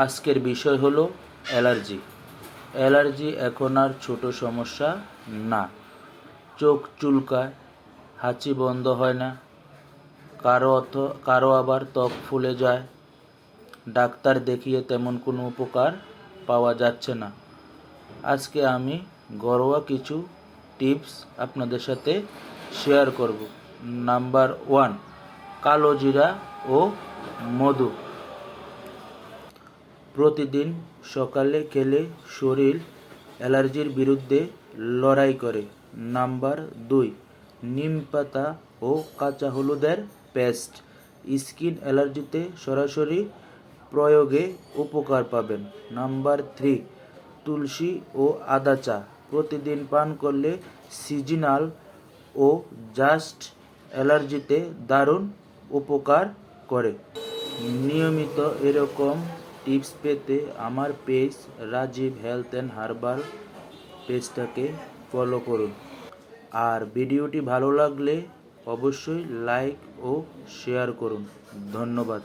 আজকের বিষয় হলো অ্যালার্জি। অ্যালার্জি এখন আর ছোট সমস্যা না। চোখ চুলকায়, হাঁচি বন্ধ হয় না, কারো আবার ত্বক ফুলে যায়। ডাক্তার দেখিয়ে তেমন কোনো উপকার পাওয়া যাচ্ছে না। আজকে আমি ঘরোয়া কিছু টিপস আপনাদের সাথে শেয়ার করব। নাম্বার 1, কালো জিরা ও মধু প্রতিদিন সকালে খেলে শরীর অ্যালার্জির বিরুদ্ধে লড়াই করে। নাম্বার 2, নিম পাতা ও কাঁচা হলুদের পেস্ট স্কিন অ্যালার্জিতে সরাসরি প্রয়োগে উপকার পাবেন। নাম্বার 3, তুলসী ও আদা চা প্রতিদিন পান করলে সিজনাল ও জাস্ট অ্যালার্জিতে দারুণ উপকার করে। নিয়মিত এরকম টিপস পেতে আমার page Rajib health and herbal পেজটাকে ফলো করুন। আর ভিডিওটি ভালো লাগলে অবশ্যই লাইক ও শেয়ার করুন। ধন্যবাদ।